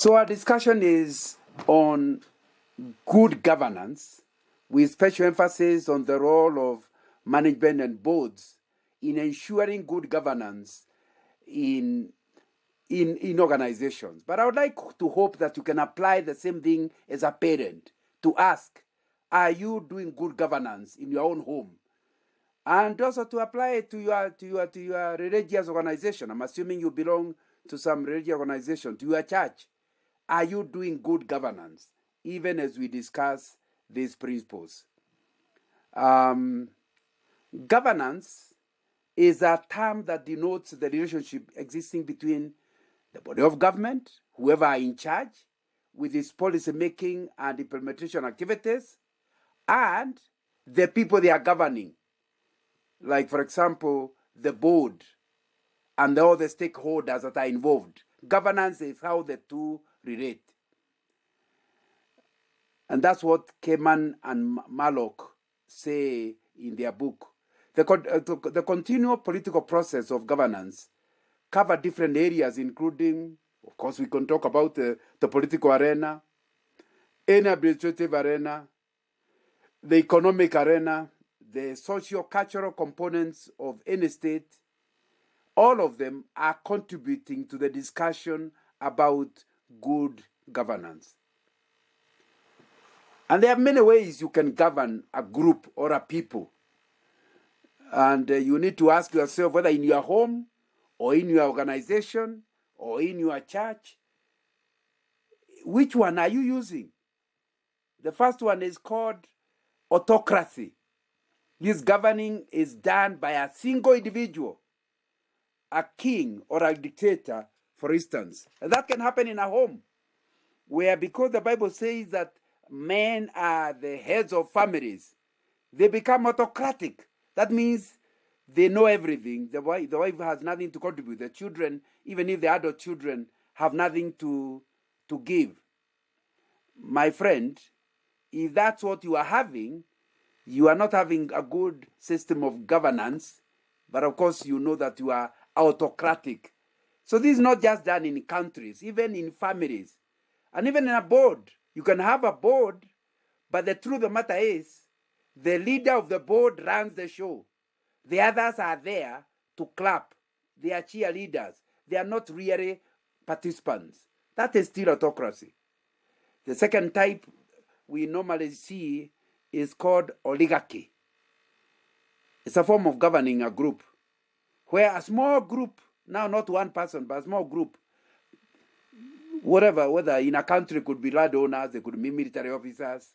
So our discussion is on good governance, with special emphasis on the role of management and boards in ensuring good governance in organizations. But I would like to hope that you can apply the same thing as a parent to ask, are you doing good governance in your own home? And also to apply it to your religious organization. I'm assuming you belong to some religious organization, to your church. Are you doing good governance, even as we discuss these principles? Governance is a term that denotes the relationship existing between the body of government, whoever are in charge, with its policy making and implementation activities, and the people they are governing. Like, for example, the board and all the stakeholders that are involved. Governance is how the two relate. And that's what Keman and Malloch say in their book. The continual political process of governance cover different areas, including, of course, we can talk about the political arena, any administrative arena, the economic arena, the socio-cultural components of any state. All of them are contributing to the discussion about good governance. And there are many ways you can govern a group or a people. And you need to ask yourself whether in your home or in your organization or in your church, which one are you using? The first one is called autocracy. This governing is done by a single individual, a king or a dictator, for instance. And that can happen in a home, where because the Bible says that men are the heads of families, they become autocratic. That means they know everything. The wife has nothing to contribute. The children, even if the adult children, have nothing to give. My friend, if that's what you are having, you are not having a good system of governance, but of course you know that you are autocratic. So this is not just done in countries, even in families, and even in a board. You can have a board, but the truth of the matter is, the leader of the board runs the show. The others are there to clap. They are cheerleaders. They are not really participants. That is still autocracy. The second type we normally see is called oligarchy. It's a form of governing a group, where a small group, now not one person, but a small group, whether in a country could be landowners, they could be military officers,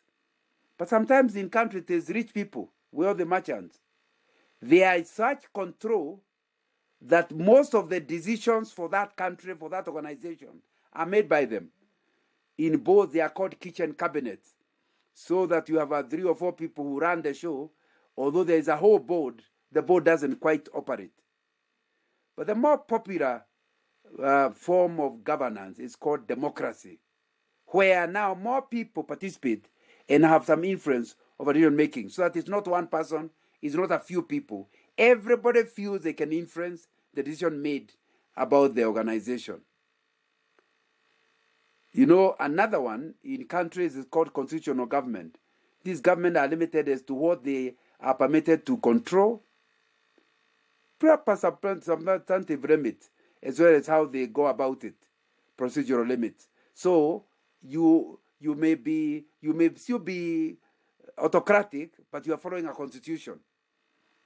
but sometimes in countries there's rich people, wealthy the merchants. There is such control that most of the decisions for that country, for that organization, are made by them. In both, they are called kitchen cabinets, so that you have 3 or 4 people who run the show. Although there is a whole board, the board doesn't quite operate. But the more popular form of governance is called democracy, where now more people participate and have some influence over decision making, so that it's not one person, it's not a few people. Everybody feels they can influence the decision made about the organization. You know, another one in countries is called constitutional government. These governments are limited as to what they are permitted to control, perhaps some substantive limits, as well as how they go about it, procedural limits. So you may still be autocratic, but you are following a constitution.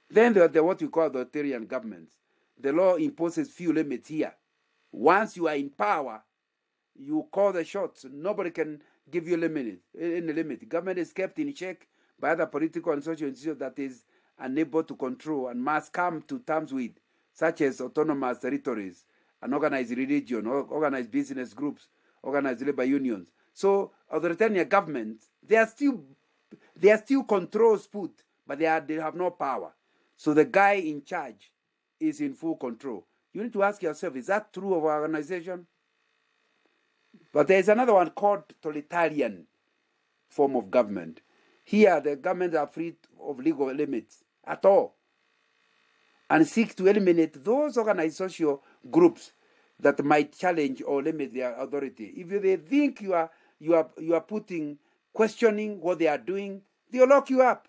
Then there are what we call authoritarian governments. The law imposes few limits here. Once you are in power, you call the shots. Nobody can give you any limit. Government is kept in check by other political and social institutions that is unable to control and must come to terms with, such as autonomous territories, an organized religion, organized business groups, organized labor unions. So authoritarian governments, they are still controls put, but they have no power. So the guy in charge is in full control. You need to ask yourself, is that true of our organization? But there is another one called totalitarian form of government. Here, the governments are free of legal limits at all, and seek to eliminate those organized social groups that might challenge or limit their authority. If they think you are putting, questioning what they are doing, they'll lock you up.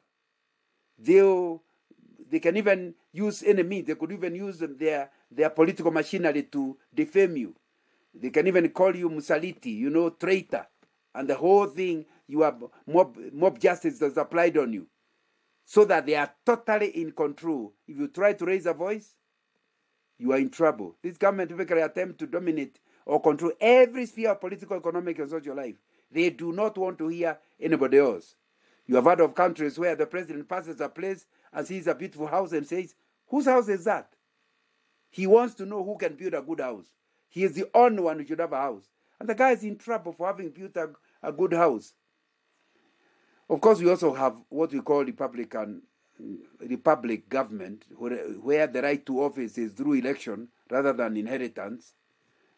They can even use enemy. They could even use their political machinery to defame you. They can even call you Musaliti, traitor. And the whole thing, you have mob justice that's applied on you. So that they are totally in control. If you try to raise a voice, you are in trouble. This government typically attempt to dominate or control every sphere of political, economic, and social life. They do not want to hear anybody else. You have heard of countries where the president passes a place and sees a beautiful house and says, whose house is that? He wants to know who can build a good house. He is the only one who should have a house. And the guy is in trouble for having built a good house. Of course, we also have what we call republic government, where the right to office is through election rather than inheritance.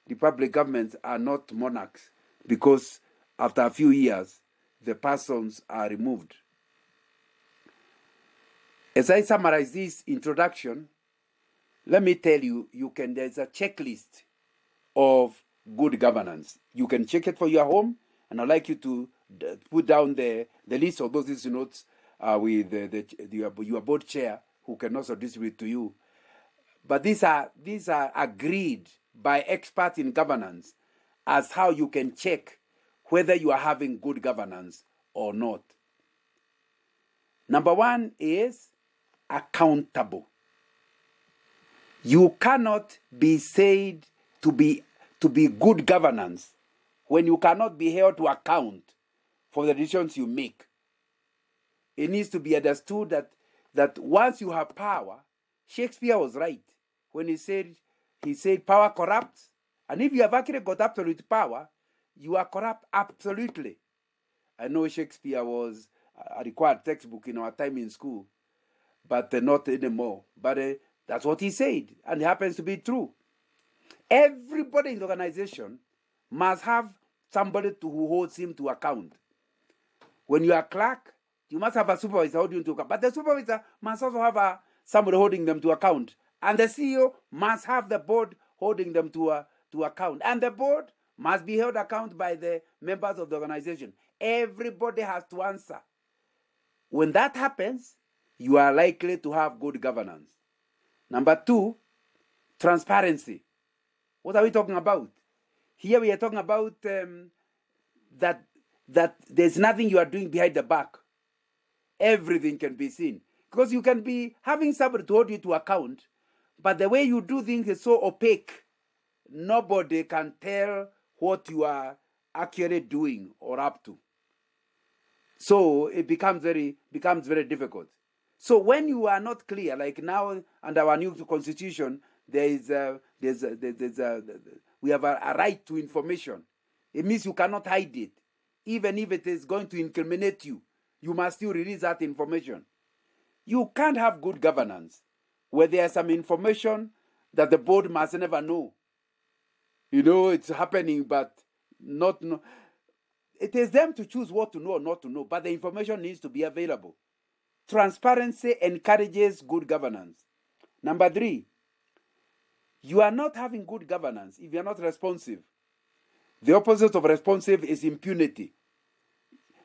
Republic governments are not monarchs because after a few years, the persons are removed. As I summarize this introduction, let me tell you, there's a checklist of good governance. You can check it for your home, and I'd like you to put down the list of those notes with your board chair, who can also distribute to you. But these are agreed by experts in governance as how you can check whether you are having good governance or not. Number one is accountable. You cannot be said to be good governance when you cannot be held to account for the decisions you make. It needs to be understood that once you have power, Shakespeare was right when he said power corrupts, and if you have actually got absolute power, you are corrupt absolutely. I know Shakespeare was a required textbook in our time in school, but not anymore. But that's what he said, and it happens to be true. Everybody in the organization must have somebody who holds him to account. When you are a clerk, you must have a supervisor holding you to account. But the supervisor must also have somebody holding them to account. And the CEO must have the board holding them to account. And the board must be held account by the members of the organization. Everybody has to answer. When that happens, you are likely to have good governance. Number two, transparency. What are we talking about? Here we are talking about that there's nothing you are doing behind the back. Everything can be seen. Because you can be having somebody to hold you to account, but the way you do things is so opaque. Nobody can tell what you are actually doing or up to. So it becomes very difficult. So when you are not clear, like now under our new constitution, we have a right to information. It means you cannot hide it. Even if it is going to incriminate you, you must still release that information. You can't have good governance where there is some information that the board must never know. It's happening, but not know. It is them to choose what to know or not to know, but the information needs to be available. Transparency encourages good governance. Number three, you are not having good governance if you are not responsive. The opposite of responsive is impunity.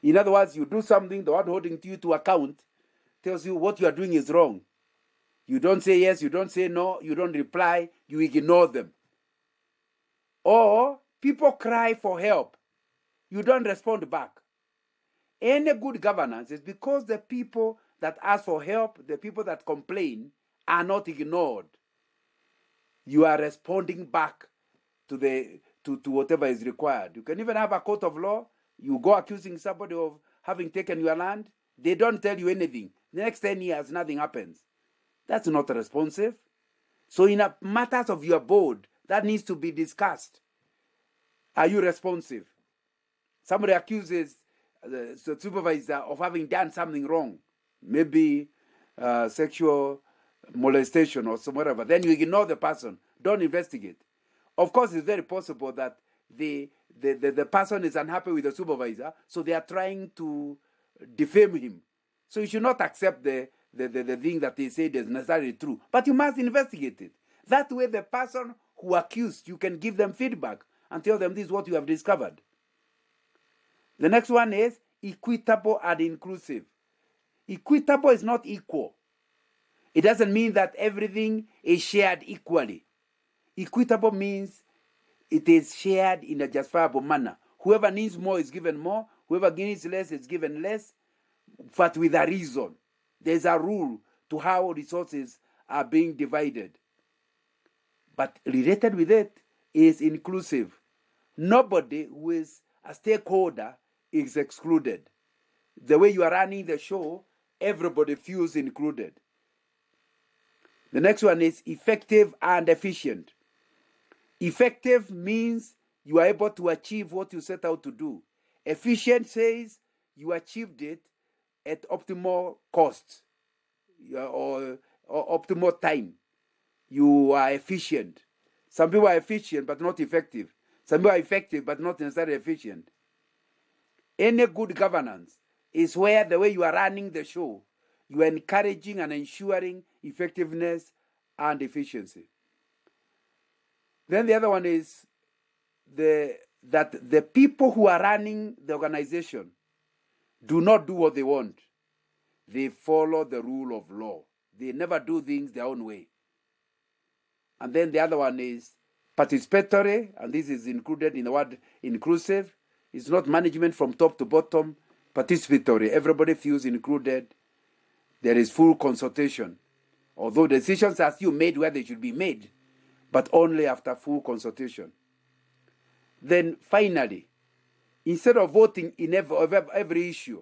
In other words, you do something, the one holding you to account tells you what you are doing is wrong. You don't say yes, you don't say no, you don't reply, you ignore them. Or people cry for help. You don't respond back. Any good governance is because the people that ask for help, the people that complain, are not ignored. You are responding back to whatever is required. You can even have a court of law. You go accusing somebody of having taken your land. They don't tell you anything. The next 10 years, nothing happens. That's not responsive. So in matters of your board, that needs to be discussed. Are you responsive? Somebody accuses the supervisor of having done something wrong, maybe sexual molestation or whatever. Then you ignore the person. Don't investigate. Of course, it's very possible that the person is unhappy with the supervisor, so they are trying to defame him. So you should not accept the thing that they say is necessarily true. But you must investigate it. That way the person who are accused, you can give them feedback and tell them this is what you have discovered. The next one is equitable and inclusive. Equitable is not equal. It doesn't mean that everything is shared equally. Equitable means it is shared in a justifiable manner. Whoever needs more is given more. Whoever needs less is given less, but with a reason. There's a rule to how resources are being divided. But related with it is inclusive. Nobody who is a stakeholder is excluded. The way you are running the show, everybody feels included. The next one is effective and efficient. Effective means you are able to achieve what you set out to do. Efficient says you achieved it at optimal cost or optimal time. You are efficient. Some people are efficient but not effective. Some people are effective but not necessarily efficient. Any good governance is where the way you are running the show, you are encouraging and ensuring effectiveness and efficiency. Then the other one is that the people who are running the organization do not do what they want. They follow the rule of law. They never do things their own way. And then the other one is participatory, and this is included in the word inclusive. It's not management from top to bottom. Participatory. Everybody feels included. There is full consultation. Although decisions are still made where they should be made, but only after full consultation. Then finally, instead of voting in every issue,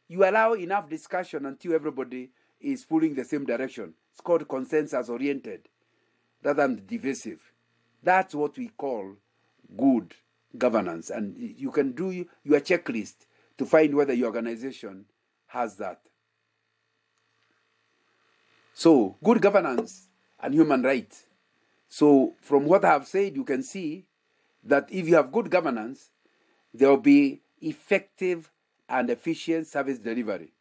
you allow enough discussion until everybody is pulling the same direction. It's called consensus-oriented rather than divisive. That's what we call good governance. And you can do your checklist to find whether your organization has that. So, good governance and human rights. So, from what I have said, you can see that if you have good governance, there will be effective and efficient service delivery.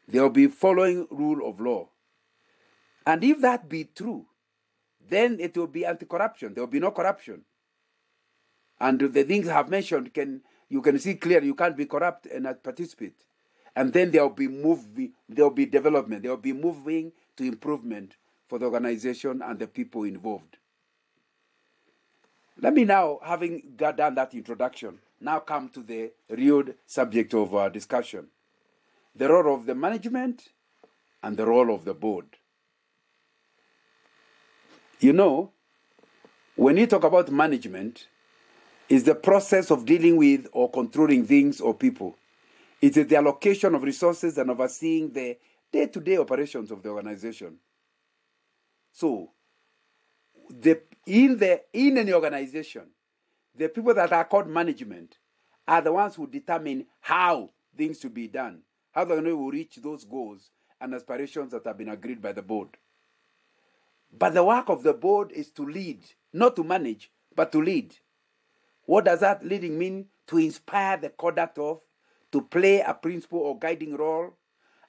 There will be following rule of law. And if that be true, then it will be anti-corruption. There will be no corruption. And the things I have mentioned, you can see clearly you can't be corrupt and not participate. And then there will be development. There will be moving to improvement for the organization and the people involved. Let me now, having done that introduction, now come to the real subject of our discussion. The role of the management and the role of the board. You know, when you talk about management, it's the process of dealing with or controlling things or people. It is the allocation of resources and overseeing the day-to-day operations of the organization. So, in any organization, the people that are called management are the ones who determine how things should be done, how the organization will reach those goals and aspirations that have been agreed by the board. But the work of the board is to lead, not to manage, but to lead. What does that leading mean? To inspire the conduct of, to play a principal or guiding role,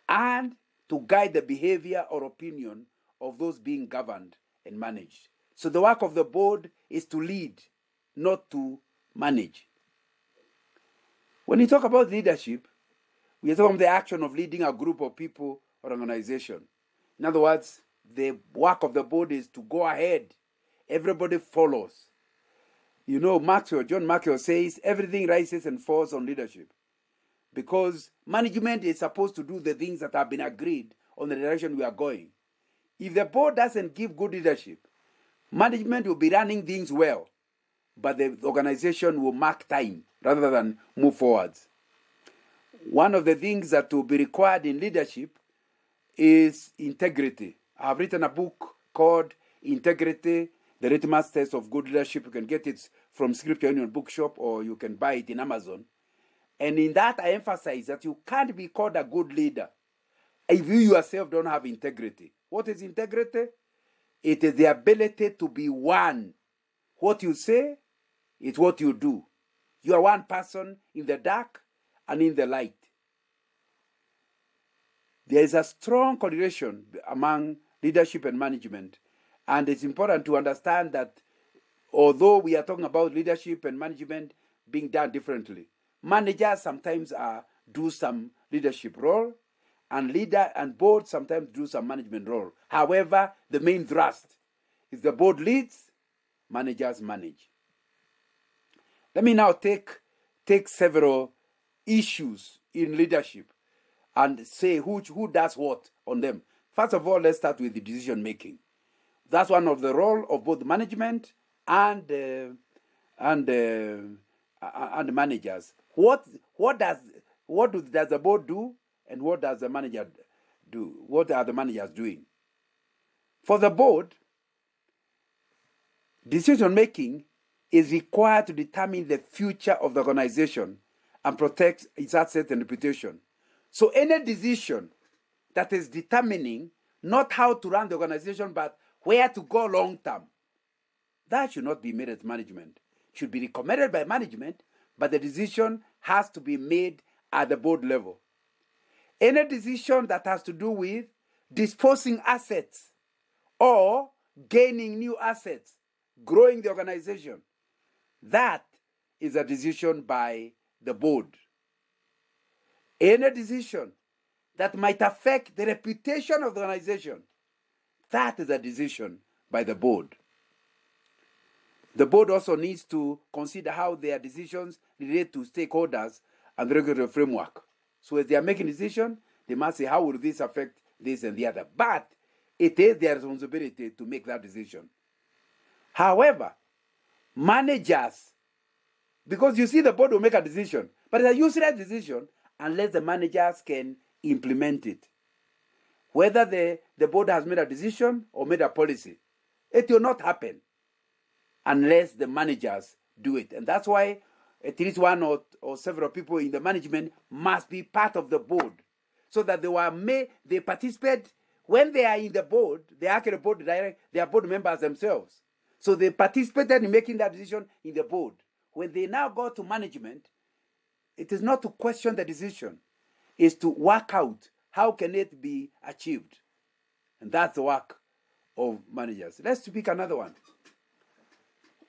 and to guide the behavior or opinion of those being governed and managed. So the work of the board is to lead, not to manage. When you talk about leadership, we are talking about the action of leading a group of people or organization. In other words, the work of the board is to go ahead. Everybody follows. You know, John Maxwell says everything rises and falls on leadership. Because management is supposed to do the things that have been agreed on the direction we are going. If the board doesn't give good leadership, management will be running things well, but the organization will mark time rather than move forwards. One of the things that will be required in leadership is integrity. I have written a book called Integrity, the Litmus Test of Good Leadership. You can get it from Scripture Union Bookshop or you can buy it in Amazon. And in that, I emphasize that you can't be called a good leader if you yourself don't have integrity. What is integrity? It is the ability to be one. What you say is what you do. You are one person in the dark and in the light. There is a strong correlation among leadership and management. And it's important to understand that although we are talking about leadership and management being done differently, managers sometimes do some leadership role, and leader and board sometimes do some management role. However, the main thrust is the board leads, managers manage. Let me now take several issues in leadership and say who does what on them. First of all, let's start with the decision making. That's one of the role of both management and managers. What does the board do, and what does the manager do? What are the managers doing? For the board, decision making is required to determine the future of the organization and protect its assets and reputation. So any decision that is determining not how to run the organization, but where to go long term, that should not be made at management. It should be recommended by management, but the decision has to be made at the board level. Any decision that has to do with disposing assets or gaining new assets, growing the organization, that is a decision by the board. Any decision that might affect the reputation of the organization, that is a decision by the board. The board also needs to consider how their decisions relate to stakeholders and the regulatory framework. So as they are making decisions, they must say, how will this affect this and the other? But it is their responsibility to make that decision. However, managers, because you see the board will make a decision, but it's a useless decision unless the managers can implement it. Whether the board has made a decision or made a policy, it will not happen unless the managers do it. And that's why at least one or several people in the management must be part of the board, so that they participate. When they are in the board, they are actually board direct, they are board members themselves. So they participated in making that decision in the board. When they now go to management, it is not to question the decision, it's to work out how can it be achieved. And that's the work of managers. Let's pick another one.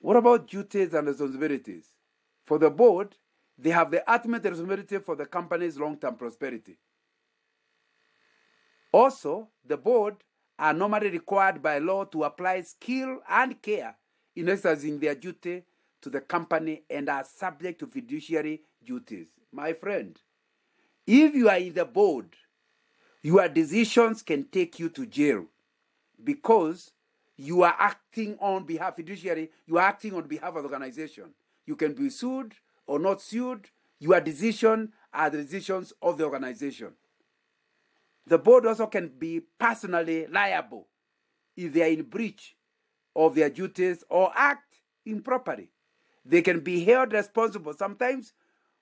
What about duties and responsibilities? For the board, they have the ultimate responsibility for the company's long-term prosperity. Also, the board are normally required by law to apply skill and care in exercising their duty to the company and are subject to fiduciary duties. My friend, if you are in the board, your decisions can take you to jail because you are acting on behalf, fiduciary, you are acting on behalf of the organization. You can be sued or not sued. Your decisions are the decisions of the organization. The board also can be personally liable if they are in breach of their duties or act improperly. They can be held responsible sometimes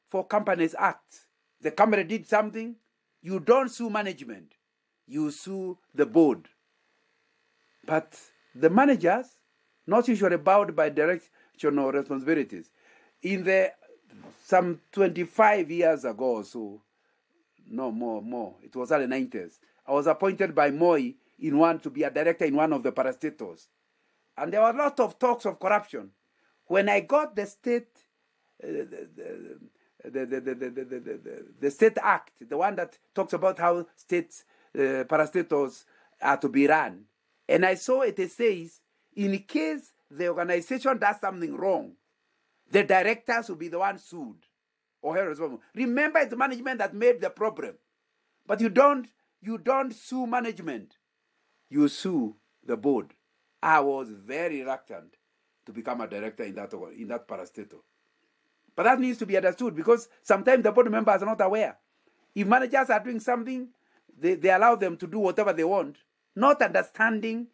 for companies' acts. The company did something, you don't sue management, you sue the board. But the managers, not usually bound by direction or responsibilities. In some 25 years ago or so, no more, it was early 90s, I was appointed by Moi to be a director in one of the parastatals. And there were a lot of talks of corruption. When I got the state, the state act, the one that talks about how states, parastatals are to be run, and I saw it says, in case the organization does something wrong, the directors will be the one sued or held responsible. Remember, it's management that made the problem, but you don't sue management, you sue the board. I was very reluctant to become a director in that parastatal. But that needs to be understood because sometimes the board members are not aware. If managers are doing something, they allow them to do whatever they want, not understanding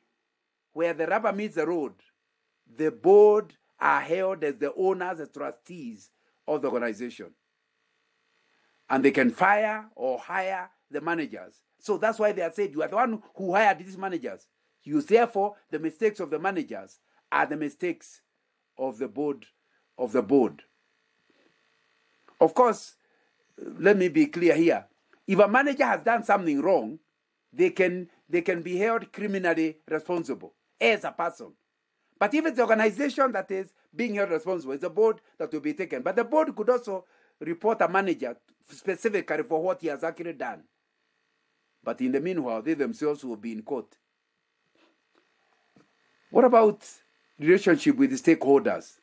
where the rubber meets the road. The board are held as the owners and trustees of the organization. And they can fire or hire the managers. So that's why they are said, you are the one who hired these managers. Therefore, the mistakes of the managers are the mistakes of the board. Of course, let me be clear here. If a manager has done something wrong, they can be held criminally responsible as a person. But if it's the organization that is being held responsible, it's the board that will be taken. But the board could also report a manager specifically for what he has actually done. But in the meanwhile, they themselves will be in court. What about relationship with the stakeholders?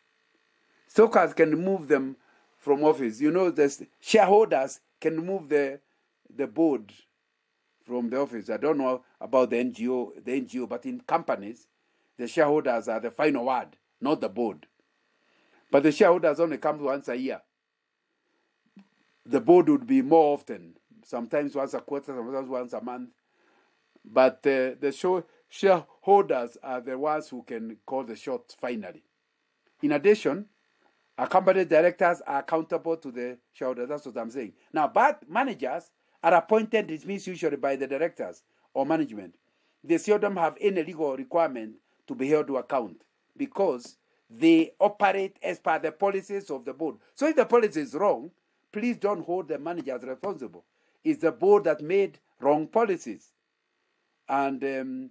Stakeholders can remove them from office. You know, the shareholders can remove the board from the office. I don't know about the NGO, but in companies, the shareholders are the final word, not the board. But the shareholders only come once a year. The board would be more often, sometimes once a quarter, sometimes once a month. But the shareholders are the ones who can call the shots finally. In addition, our company directors are accountable to the shareholders. That's what I'm saying. Now, but managers are appointed, dismissed usually by the directors or management. They seldom have any legal requirement to be held to account because they operate as per the policies of the board. So if the policy is wrong, please don't hold the managers responsible. It's the board that made wrong policies. And in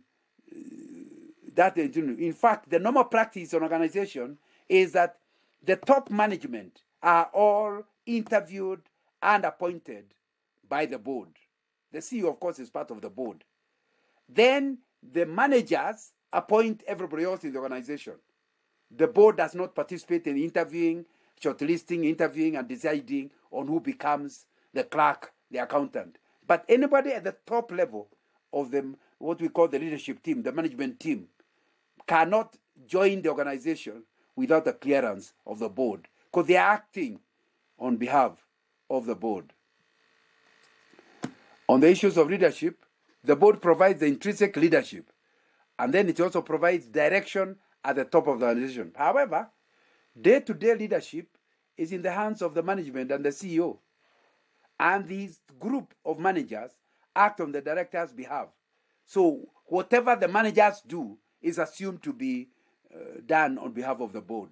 fact, the normal practice in organization is that the top management are all interviewed and appointed by the board. The CEO, of course, is part of the board. Then the managers appoint everybody else in the organization. The board does not participate in interviewing, shortlisting, interviewing, and deciding on who becomes the clerk, the accountant. But anybody at the top level of what we call the leadership team, the management team, cannot join the organization without the clearance of the board because they are acting on behalf of the board. On the issues of leadership, the board provides the intrinsic leadership, and then it also provides direction at the top of the organization. However, day-to-day leadership is in the hands of the management and the CEO, and this group of managers act on the director's behalf. So whatever the managers do is assumed to be done on behalf of the board.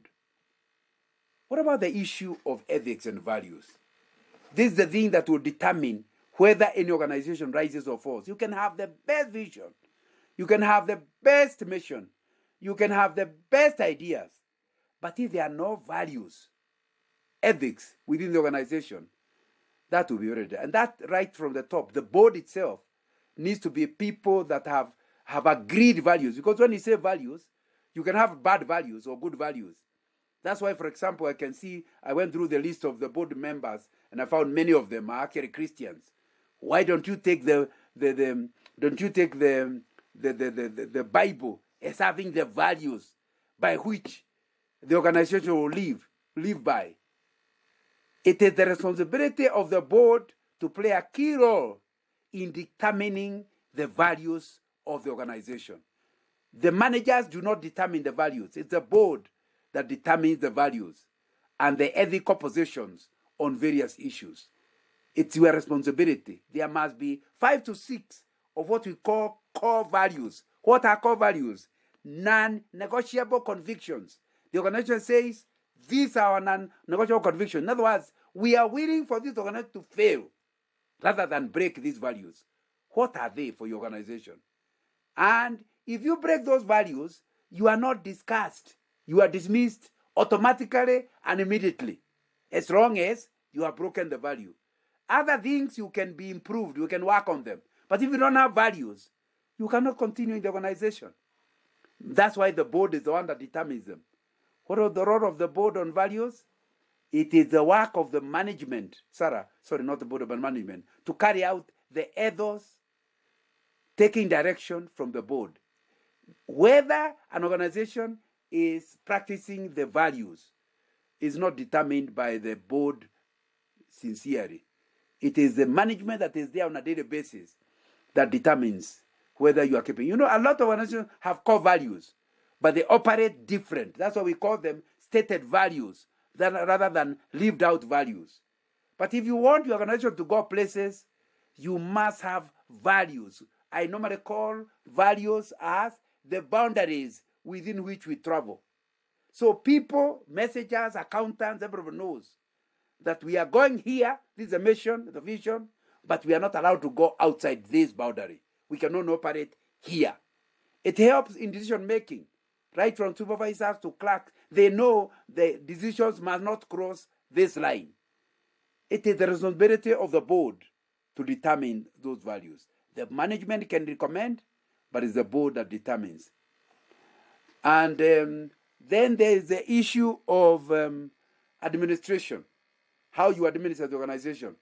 What about the issue of ethics and values? This is the thing that will determine whether any organization rises or falls. You can have the best vision. You can have the best mission. You can have the best ideas. But if there are no values, ethics within the organization, that will be already. And that right from the top, the board itself needs to be people that have agreed values. Because when you say values, you can have bad values or good values. That's why, for example, I went through the list of the board members and I found many of them are actually Christians. Why don't you take the Bible as having the values by which the organization will live by? It is the responsibility of the board to play a key role in determining the values of the organization. The managers do not determine the values. It's the board that determines the values and the ethical positions on various issues. It's your responsibility. There must be 5 to 6 of what we call core values. What are core values? Non-negotiable convictions. The organization says, these are our non-negotiable convictions. In other words, we are willing for this organization to fail rather than break these values. What are they for your organization? And if you break those values, you are not discussed. You are dismissed automatically and immediately, as long as you have broken the value. Other things you can be improved, you can work on them. But if you don't have values, you cannot continue in the organization. That's why the board is the one that determines them. What is the role of the board on values? It is the work of the management, not the board, but management, to carry out the ethos, taking direction from the board. Whether an organization is practicing the values is not determined by the board sincerely. It is the management that is there on a daily basis that determines whether you are keeping. You know, a lot of organizations have core values, but they operate different. That's why we call them stated values rather than lived out values. But if you want your organization to go places, you must have values. I normally call values as the boundaries within which we travel. So people, messengers, accountants, everyone knows that we are going here, this is the mission, the vision, but we are not allowed to go outside this boundary. We cannot operate here. It helps in decision making. right from supervisors to clerks, they know the decisions must not cross this line. It is the responsibility of the board to determine those values. The management can recommend, but it's the board that determines. And then there is the issue of administration, how you administer the organization.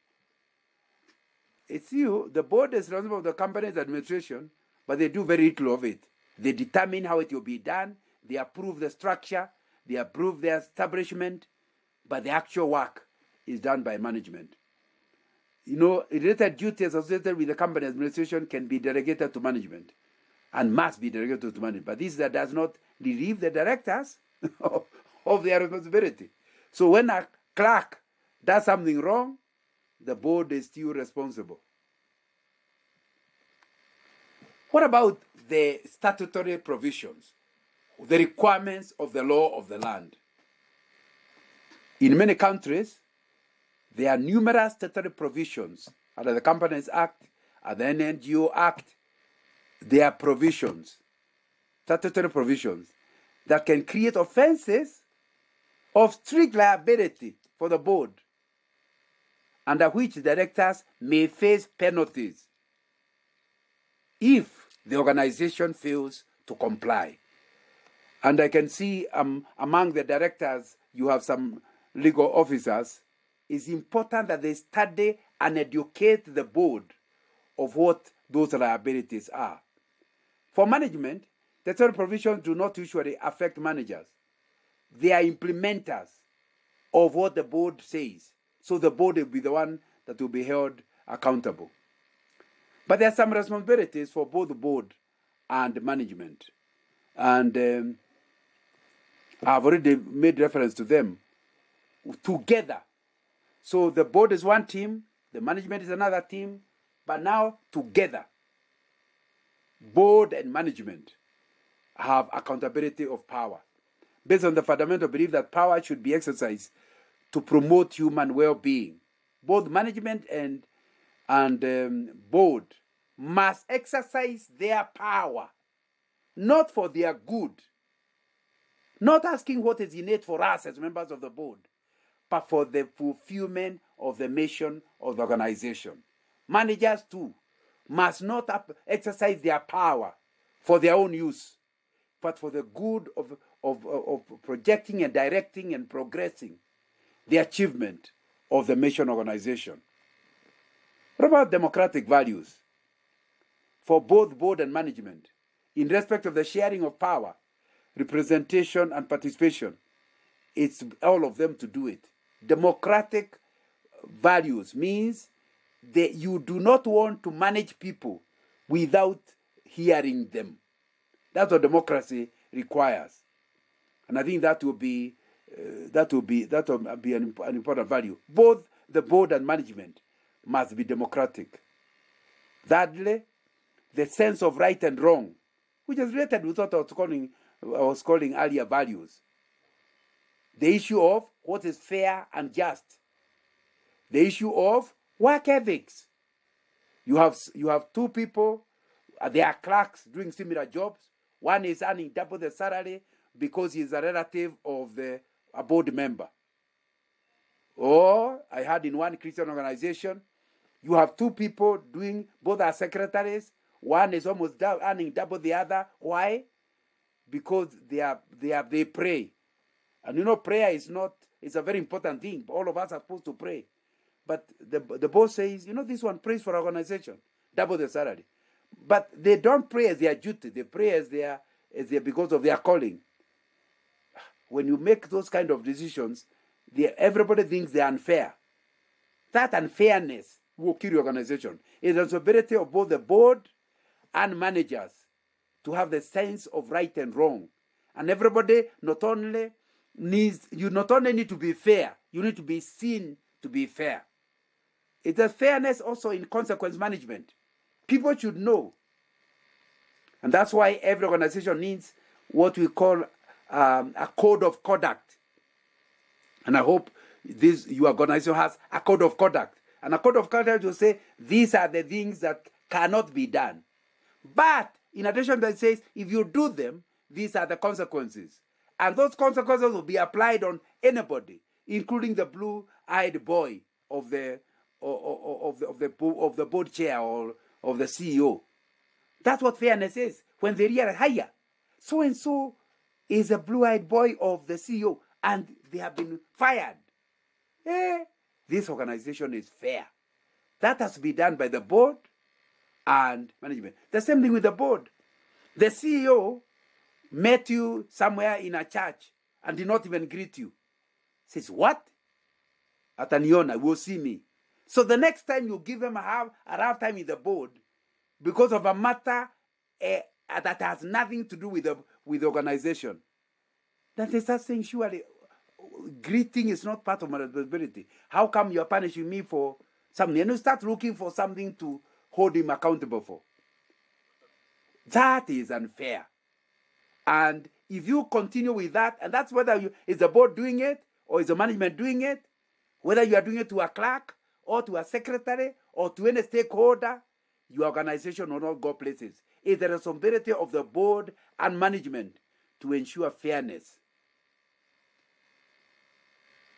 It's you, the board is responsible for the company's administration, but they do very little of it. They determine how it will be done, they approve the structure, they approve the establishment, but the actual work is done by management. Related duties associated with the company administration can be delegated to management and must be delegated to management. But this does not relieve the directors of their responsibility. So when a clerk does something wrong, the board is still responsible. What about the statutory provisions, the requirements of the law of the land? In many countries, there are numerous statutory provisions under the Companies Act, under the NGO Act. There are provisions, statutory provisions, that can create offenses of strict liability for the board, under which directors may face penalties if the organization fails to comply. And I can see among the directors, you have some legal officers. It's important that they study and educate the board of what those liabilities are. For management, the statutory provisions do not usually affect managers. They are implementers of what the board says. So the board will be the one that will be held accountable. But there are some responsibilities for both the board and management. And I've already made reference to them together. So the board is one team, the management is another team, but now together, board and management have accountability of power, based on the fundamental belief that power should be exercised to promote human well-being. Both management and board must exercise their power, not for their good, not asking what is innate for us as members of the board, but for the fulfillment of the mission of the organization. Managers too must not exercise their power for their own use, but for the good of projecting and directing and progressing the achievement of the mission organization. What about democratic values? For both board and management, in respect of the sharing of power, representation and participation, it's all of them to do it. Democratic values means that you do not want to manage people without hearing them. That's what democracy requires. And I think that will be an important value. Both the board and management must be democratic. Thirdly, the sense of right and wrong, which is related with what I was calling earlier values. The issue of what is fair and just. The issue of work ethics. You have two people, they are clerks doing similar jobs. One is earning double the salary because he is a relative of a board member. Or I had in one Christian organization, you have two people doing, both are secretaries. One is almost earning double the other. Why? Because they pray. And prayer it's a very important thing. All of us are supposed to pray. But the boss says, this one prays for organization, double the salary. But they don't pray as their duty. They pray as their because of their calling. When you make those kind of decisions, everybody thinks they're unfair. That unfairness will kill your organization. It's the responsibility of both the board and managers to have the sense of right and wrong. And everybody not only need to be fair, you need to be seen to be fair. It's a fairness also in consequence management. People should know. And that's why every organization needs what we call a code of conduct. And I hope your organization has a code of conduct. And a code of conduct will say, these are the things that cannot be done. But in addition to that, it says, if you do them, these are the consequences. And those consequences will be applied on anybody, including the blue-eyed boy of the board chair or of the CEO. That's what fairness is. When they realize, hiya, so-and-so is a blue-eyed boy of the CEO and they have been fired. This organization is fair. That has to be done by the board and management. The same thing with the board. The CEO met you somewhere in a church and did not even greet you. Says, what? Ataniona will see me. So the next time you give him a half time in the board because of a matter that has nothing to do with the organization, then they start saying, surely greeting is not part of my responsibility. How come you're punishing me for something? And you start looking for something to hold him accountable for. That is unfair. And if you continue with that, and that's whether is the board doing it or is the management doing it, whether you are doing it to a clerk or to a secretary or to any stakeholder, your organization will not go places. It's the responsibility of the board and management to ensure fairness.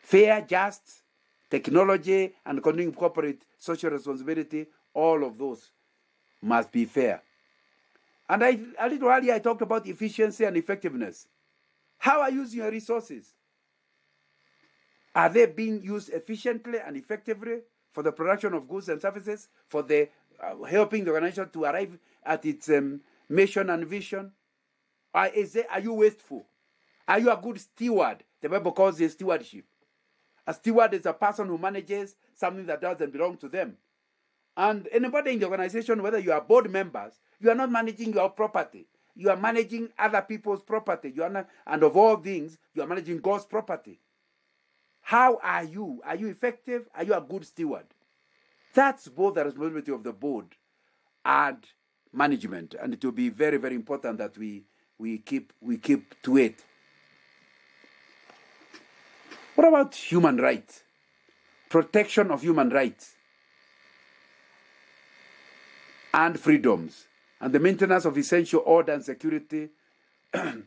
Fair, just, technology, and continuing corporate social responsibility, all of those must be fair. And a little earlier, I talked about efficiency and effectiveness. How are you using your resources? Are they being used efficiently and effectively for the production of goods and services, for the helping the organization to arrive at its mission and vision? Are you wasteful? Are you a good steward? The Bible calls it stewardship. A steward is a person who manages something that doesn't belong to them. And anybody in the organization, whether you are board members, you are not managing your property. You are managing other people's property. You are not, and of all things, you are managing God's property. How are you? Are you effective? Are you a good steward? That's both the responsibility of the board and management. And it will be very, very important that we keep to it. What about human rights? Protection of human rights and freedoms, and the maintenance of essential order and security in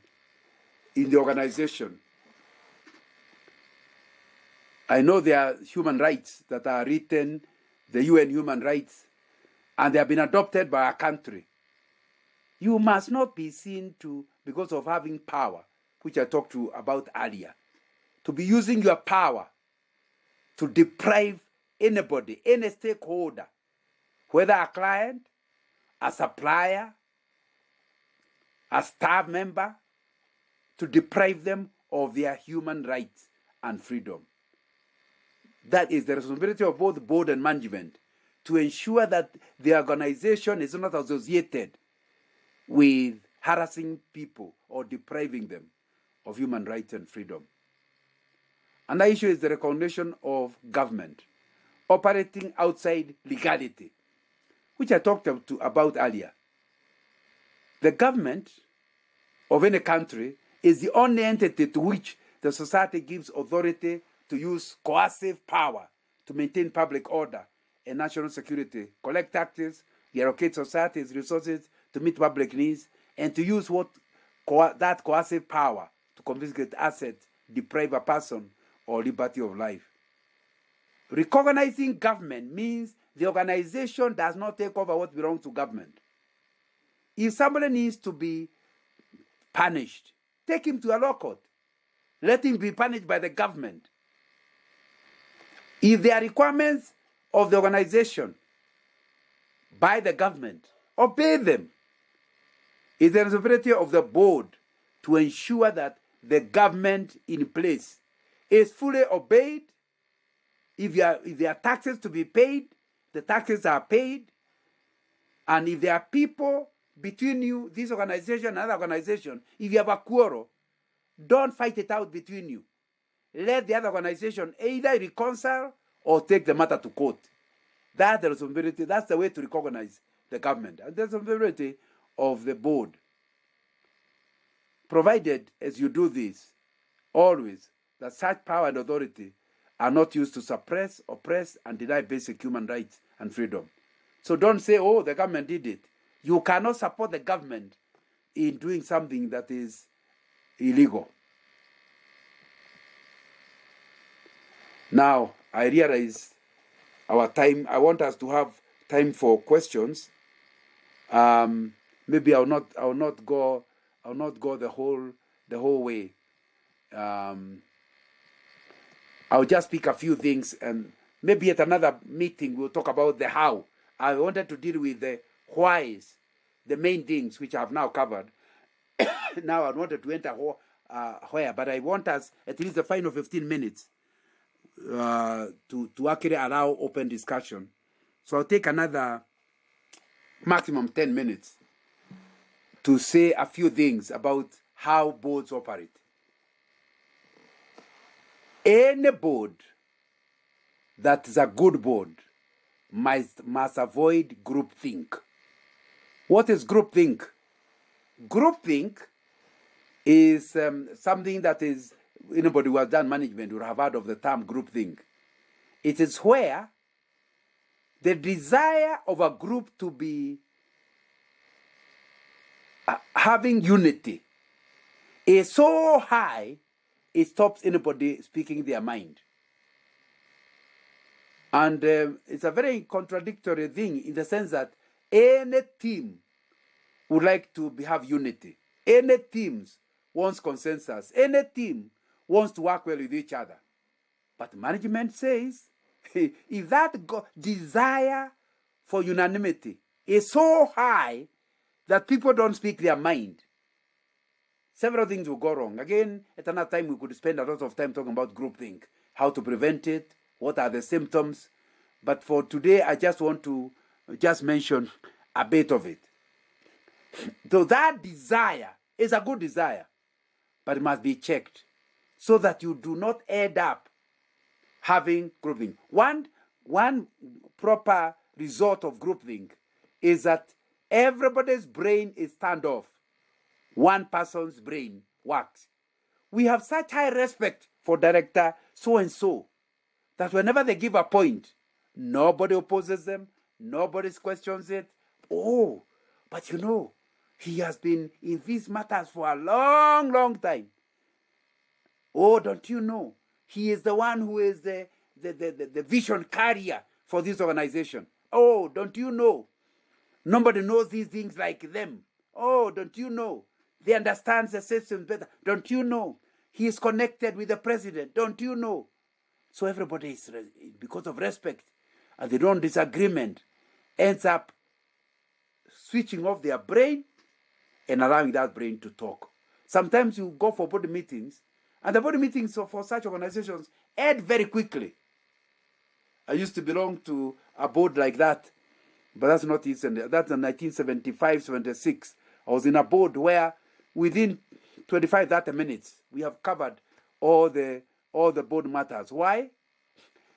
the organization. I know there are human rights that are written, the UN human rights, and they have been adopted by a country. You must not be seen to, because of having power, which I talked about earlier, to be using your power to deprive anybody, any stakeholder, whether a client, a supplier, a staff member, to deprive them of their human rights and freedom. That is the responsibility of both board and management to ensure that the organization is not associated with harassing people or depriving them of human rights and freedom. Another issue is the recognition of government operating outside legality, which I talked about earlier. The government of any country is the only entity to which the society gives authority to use coercive power to maintain public order and national security, collect taxes, allocate society's resources to meet public needs, and to use that coercive power to confiscate assets, deprive a person or liberty of life. Recognizing government means the organization does not take over what belongs to government. If somebody needs to be punished, take him to a law court. Let him be punished by the government. If there are requirements of the organization by the government, obey them. It's the responsibility of the board to ensure that the government in place is fully obeyed. If there are taxes to be paid, the taxes are paid. And if there are people between you, this organization and other organization, if you have a quarrel, don't fight it out between you. Let the other organization either reconcile or take the matter to court. That's the responsibility. That's the way to recognize the government. And the responsibility of the board. Provided, as you do this, always, that such power and authority are not used to suppress, oppress, and deny basic human rights and freedom. So don't say, oh, the government did it. You cannot support the government in doing something that is illegal. Now, I realize our time, I want us to have time for questions. Maybe I'll not go the whole way. I'll just pick a few things, and maybe at another meeting we'll talk about the how. I wanted to deal with the whys, the main things which I've now covered. Now I wanted to enter where, but I want us at least the final 15 minutes to actually allow open discussion. So I'll take another maximum 10 minutes to say a few things about how boards operate. Any board that is a good board must avoid groupthink. What is groupthink? Groupthink is something that is, anybody who has done management would have heard of the term groupthink. It is where the desire of a group to be having unity is so high, it stops anybody speaking their mind. And it's a very contradictory thing in the sense that any team would like to have unity. Any teams wants consensus. Any team wants to work well with each other. But management says, if that desire for unanimity is so high that people don't speak their mind, several things will go wrong. Again, at another time, we could spend a lot of time talking about groupthink, how to prevent it, what are the symptoms. But for today, I just want to just mention a bit of it. So that desire is a good desire, but it must be checked so that you do not end up having groupthink. One proper result of groupthink is that everybody's brain is turned off. One person's brain works. We have such high respect for director so-and-so that whenever they give a point, nobody opposes them, nobody questions it. Oh, but you know, he has been in these matters for a long, long time. Oh, don't you know? He is the one who is the vision carrier for this organization. Oh, don't you know? Nobody knows these things like them. Oh, don't you know? They understand the system better. Don't you know? He is connected with the president. Don't you know? So everybody is, because of respect and they don't disagreement, ends up switching off their brain and allowing that brain to talk. Sometimes you go for board meetings, and the board meetings for such organizations end very quickly. I used to belong to a board like that, but that's not recent. That's in 1975, 76. I was in a board where within 25, 30 minutes, we have covered all the board matters. Why?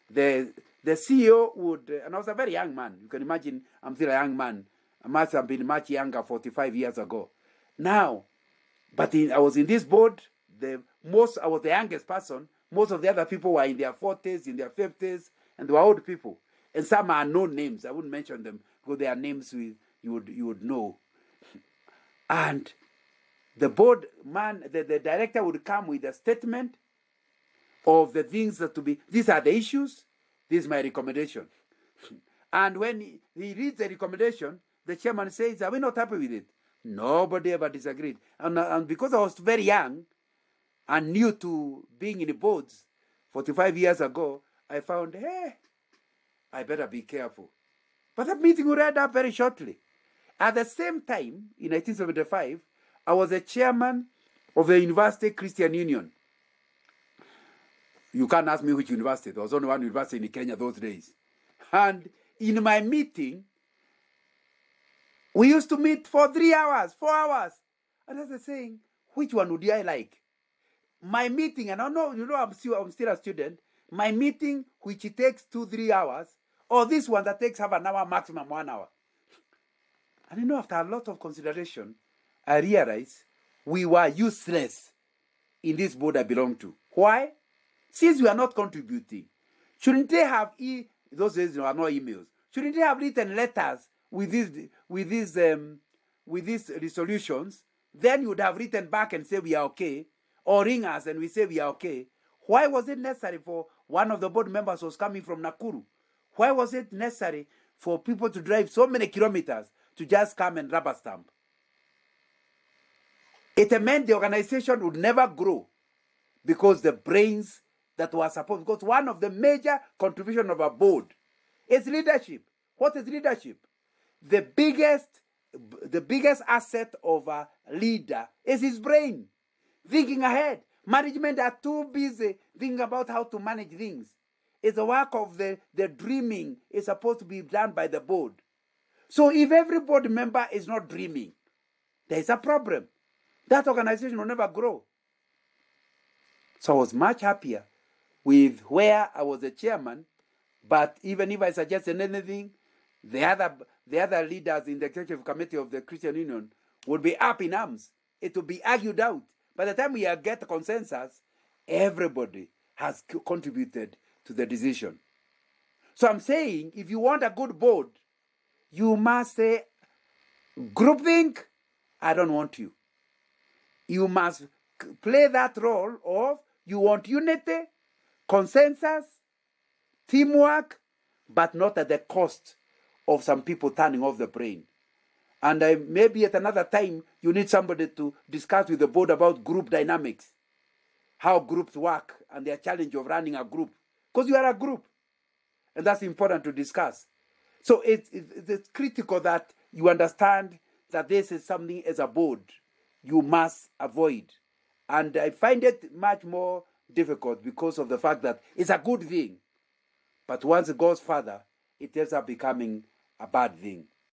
The CEO would, and I was a very young man. You can imagine I'm still a young man. I must have been much younger 45 years ago. Now, but I was in this board, I was the youngest person. Most of the other people were in their 40s, in their 50s, and they were old people. And some are known names. I wouldn't mention them because they are names you would know. And the board man, the director would come with a statement of the things that to be, these are the issues, this is my recommendation. And when he reads the recommendation, the chairman says, are we not happy with it? Nobody ever disagreed. And because I was very young and new to being in the boards 45 years ago, I found, hey, I better be careful. But that meeting would end up very shortly. At the same time, in 1975, I was a chairman of the University Christian Union. You can't ask me which university. There was only one university in Kenya those days. And in my meeting, we used to meet for 3 hours, 4 hours. And I was saying, which one would I like? My meeting, and I know, I'm still a student, my meeting, which it takes 2-3 hours, or this one that takes half an hour, maximum 1 hour. And after a lot of consideration, I realized we were useless in this board I belong to. Why? Since we are not contributing, shouldn't they have, those days there are no emails, shouldn't they have written letters with these resolutions then you would have written back and say we are okay, or ring us and we say we are okay. Why was it necessary for one of the board members was coming from Nakuru? Why was it necessary for people to drive so many kilometers to just come and rubber stamp? It meant the organization would never grow because the brains that were supposed, because one of the major contribution of a board is leadership. What is leadership? The biggest asset of a leader is his brain, thinking ahead. Management are too busy thinking about how to manage things. It's the work of the dreaming is supposed to be done by the board. So if every board member is not dreaming, there is a problem. That organization will never grow. So I was much happier with where I was the chairman, but even if I suggested anything, the other leaders in the executive committee of the Christian Union would be up in arms. It would be argued out. By the time we get consensus, everybody has contributed to the decision. So I'm saying, if you want a good board, you must say, groupthink, I don't want you. You must play that role of you want unity, consensus, teamwork, but not at the cost of some people turning off the brain. And maybe at another time, you need somebody to discuss with the board about group dynamics, how groups work, and their challenge of running a group. Because you are a group, and that's important to discuss. So it's critical that you understand that this is something as a board you must avoid. And I find it much more difficult because of the fact that it's a good thing. But once it goes further, it ends up becoming a bad thing.